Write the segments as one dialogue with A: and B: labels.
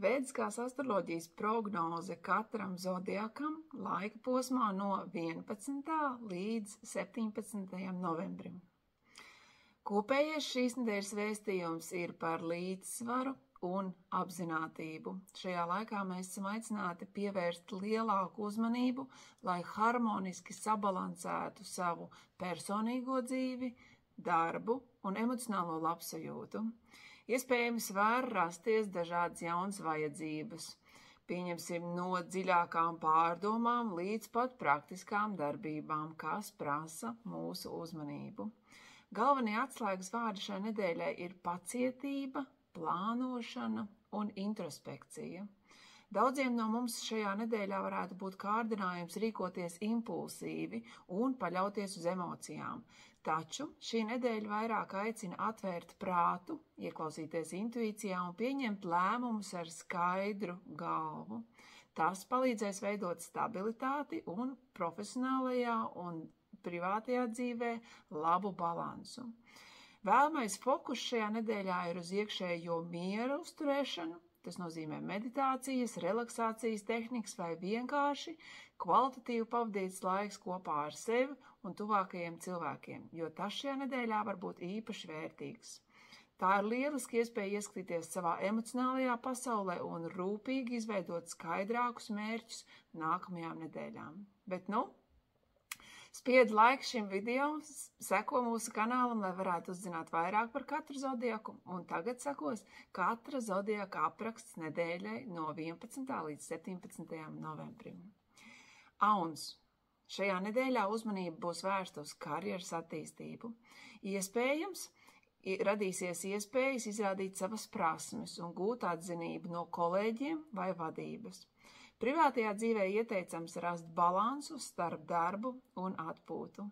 A: Vēdiskās astroloģijas prognoze katram zodiakam laika posmā no 11. līdz 17. novembrim. Kopējais šīs nedēļas vēstījums ir par līdzsvaru un apzinātību. Šajā laikā mēs esam aicināti pievērst lielāku uzmanību, lai harmoniski sabalansētu savu personīgo dzīvi, darbu un emocionālo labsajūtu. Iespējams, var rasties dažādas jaunas vajadzības. Pieņemsim no dziļākām pārdomām līdz pat praktiskām darbībām, kas prasa mūsu uzmanību. Galvenie atslēgas vārdi šai nedēļai ir pacietība, plānošana un introspekcija. Daudziem no mums šajā nedēļā varētu būt kārdinājums rīkoties impulsīvi un paļauties uz emocijām. Taču šī nedēļa vairāk aicina atvērt prātu, ieklausīties intuīcijā un pieņemt lēmumus ar skaidru galvu. Tas palīdzēs veidot stabilitāti un profesionālajā un privātajā dzīvē labu balansu. Vēlamais fokus šajā nedēļā ir uz iekšējo miera uzturēšanu. Tas nozīmē meditācijas, relaksācijas tehnikas vai vienkārši kvalitatīvi pavadīts laiks kopā ar sevi un tuvākajiem cilvēkiem, jo tas šajā nedēļā var būt īpaši vērtīgs. Tā ir lieliski iespēja ieskatīties savā emocionālajā pasaulē un rūpīgi izveidot skaidrākus mērķus nākamajām nedēļām. Bet spied laiku šim video, seko mūsu kanālam, lai varētu uzzināt vairāk par katru zodiaku, un tagad sekos katra zodiaka apraksts nedēļai no 11. līdz 17. novembrim. Auns. Šajā nedēļā uzmanība būs vērsta uz karjeras attīstību. Iespējams, radīsies iespējas izrādīt savas prasmes un gūt atzinību no kolēģiem vai vadības. Privātajā dzīvē ieteicams rast balansu starp darbu un atpūtu.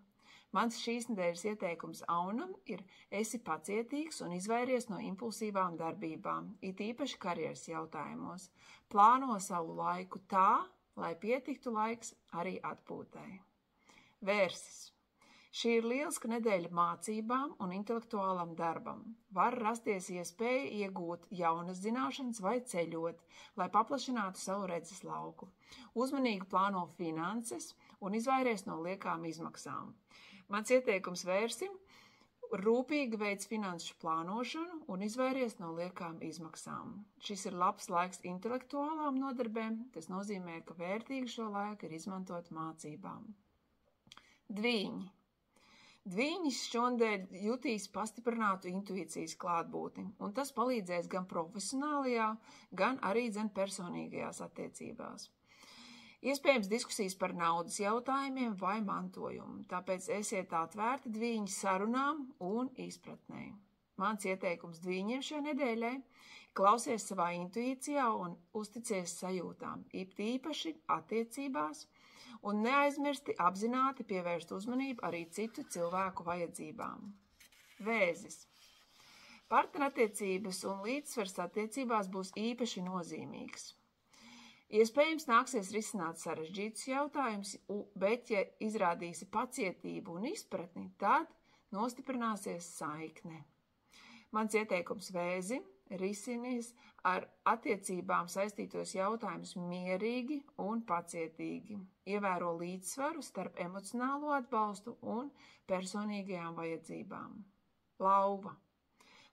A: Mans šīs nedēļas ieteikums Aunam ir: esi pacietīgs un izvairies no impulsīvām darbībām, it īpaši karjeras jautājumos. Plāno savu laiku tā, lai pietiktu laiks arī atpūtai. Vērsis. Šī ir lieliska nedēļa mācībām un intelektuālam darbam. Var rasties iespēja iegūt jaunas zināšanas vai ceļot, lai paplašinātu savu redzes lauku. Uzmanīgi plāno finanses un izvairies no liekām izmaksām. Mans ieteikums Vērsim: rūpīgi veic finanšu plānošanu un izvairies no liekām izmaksām. Šis ir labs laiks intelektuālām nodarbēm, tas nozīmē, ka vērtīgi šo laiku ir izmantot mācībām. Dvīņi. Dvīņas šonadēļ jutīs pastiprinātu intuīcijas klātbūtni, un tas palīdzēs gan profesionālajā, gan arī personīgajās attiecībās. Iespējams diskusijas par naudas jautājumiem vai mantojumu, tāpēc esiet atvērti dvīņu sarunām un izpratnē. Mans ieteikums dvīņiem šajā nedēļai: klausies savā intuīcijā un uzticies sajūtām, īpaši attiecībās, un neaizmirsti apzināti pievērst uzmanību arī citu cilvēku vajadzībām. Vēzis. Partnerattiecības un līdzsvars attiecībās būs īpaši nozīmīgs. Iespējams, nāksies risināt sarežģītus jautājumus, bet, ja izrādīsi pacietību un izpratni, tad nostiprināsies saikne. Mans ieteikums Vēzim: risinies ar attiecībām saistītos jautājumus mierīgi un pacietīgi. Ievēro līdzsvaru starp emocionālo atbalstu un personīgajām vajadzībām. Lauva.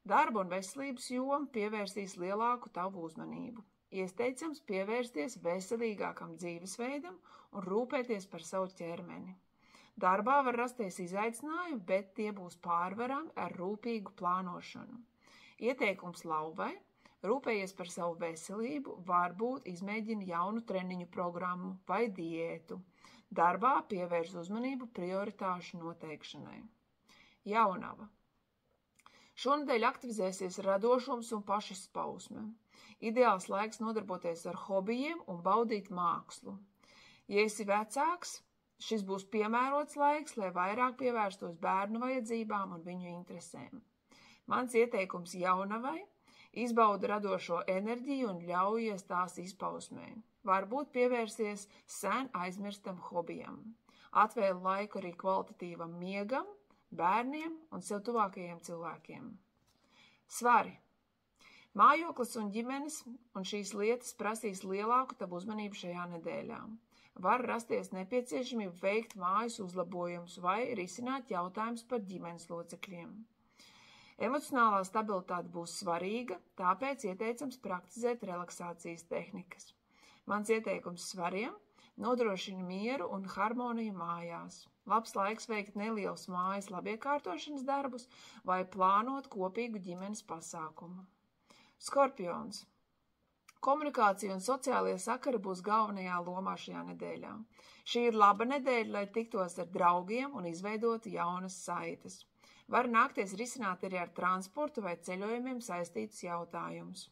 A: Darba un veselības joma pievērsīs lielāku tavu uzmanību. Ieteicams pievērsties veselīgākam dzīvesveidam un rūpēties par savu ķermeni. Darbā var rasties izaicinājumi, bet tie būs pārvarami ar rūpīgu plānošanu. Ieteikums Lauvai: rūpējies par savu veselību, varbūt izmēģini jaunu treniņu programmu vai diētu. Darbā pievērs uzmanību prioritāšu noteikšanai. Jaunava. Šonadēļ aktivizēsies radošums un pašizpausme. Ideāls laiks nodarboties ar hobijiem un baudīt mākslu. Ja esi vecāks, šis būs piemērots laiks, lai vairāk pievērstos bērnu vajadzībām un viņu interesēm. Mans ieteikums jaunavai: izbauda radošo enerģiju un ļaujies tās izpausmē. Varbūt pievērsies sen aizmirstam hobijam. Atvēl laiku arī kvalitatīvam miegam, bērniem un sev tuvākajiem cilvēkiem. Svari. Mājoklis un ģimenes un šīs lietas prasīs lielāku tavu uzmanību šajā nedēļā. Var rasties nepieciešamība veikt mājas uzlabojumus vai risināt jautājumus par ģimenes locekļiem. Emocionālā stabilitāte būs svarīga, tāpēc ieteicams praktizēt relaksācijas tehnikas. Mans ieteikums svariem – nodrošina mieru un harmoniju mājās. Labs laiks veikt nelielus mājas labiekārtošanas darbus vai plānot kopīgu ģimenes pasākumu. Skorpions. Komunikācija un sociālie sakari būs galvenajā lomā šajā nedēļā. Šī ir laba nedēļa, lai tiktos ar draugiem un izveidotu jaunas saites. Var nākties risināt arī ar transportu vai ceļojumiem saistītus jautājumus.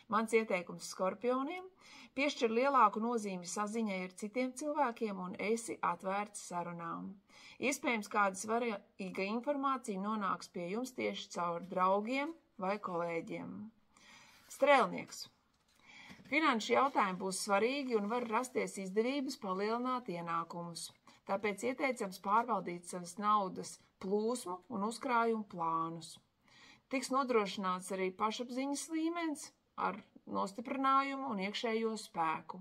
A: Mans ieteikums skorpioniem – piešķir lielāku nozīmi saziņai ar citiem cilvēkiem un esi atvērts sarunām. Iespējams, kāda svarīga informācija nonāks pie jums tieši caur draugiem vai kolēģiem. Strēlnieks. Finanšu jautājumi būs svarīgi un var rasties izdevības palielināt ienākumus. Tāpēc ieteicams pārvaldīt savas naudas plūsmu un uzkrājumu plānus. Tiks nodrošināts arī pašapziņas līmenis ar nostiprinājumu un iekšējo spēku.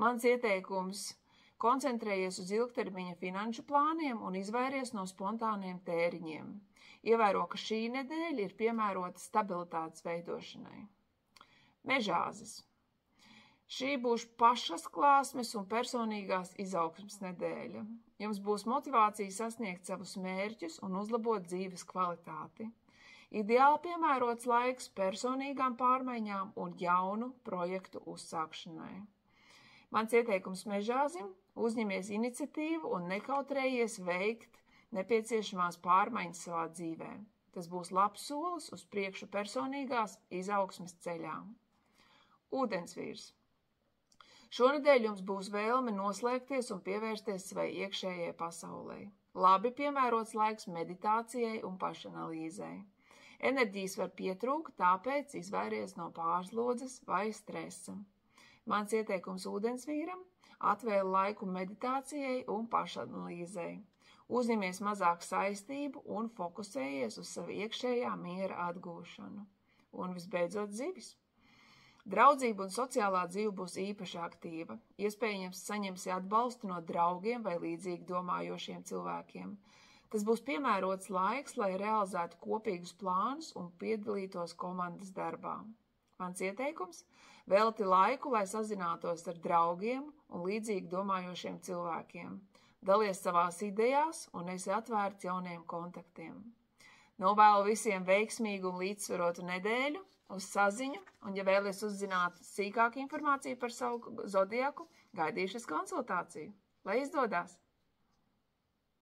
A: Mans ieteikums – koncentrējies uz ilgtermiņa finanšu plāniem un izvairies no spontāniem tēriņiem. Ievēro, ka šī nedēļa ir piemērota stabilitātes veidošanai. Mežāzes. Šī būs pašas klāsmes un personīgās izaugsmes nedēļa. Jums būs motivācija sasniegt savus mērķus un uzlabot dzīves kvalitāti. Ideāli piemērots laiks personīgām pārmaiņām un jaunu projektu uzsākšanai. Mans ieteikums mežāzim – uzņemies iniciatīvu un nekautrējies veikt nepieciešamās pārmaiņas savā dzīvē. Tas būs labs solis uz priekšu personīgās izaugsmes ceļā. Ūdensvīrs. Šonedēļ jums būs vēlme noslēgties un pievērsties savai iekšējai pasaulē. Labi piemērots laiks meditācijai un pašanalīzei. Enerģijas var pietrūkt, tāpēc izvairies no pārslodzes vai stresa. Mans ieteikums ūdensvīram – atvēl laiku meditācijai un pašanalīzei. Uzņemies mazāk saistību un fokusējies uz savu iekšējā miera atgūšanu. Un visbeidzot zivis. Draudzība un sociālā dzīve būs īpaši aktīva. Iespējams, saņemsi atbalstu no draugiem vai līdzīgi domājošiem cilvēkiem. Tas būs piemērots laiks, lai realizētu kopīgus plānus un piedalītos komandas darbā. Mans ieteikums – velti laiku, lai sazinātos ar draugiem un līdzīgi domājošiem cilvēkiem. Dalies savās idejās un esi atvērts jauniem kontaktiem. Novēlu visiem veiksmīgu un līdzsvarotu nedēļu, uz saziņu, un ja vēlies uzzināt sīkāku informāciju par savu zodiaku, gaidīšu konsultāciju. Lai izdodas!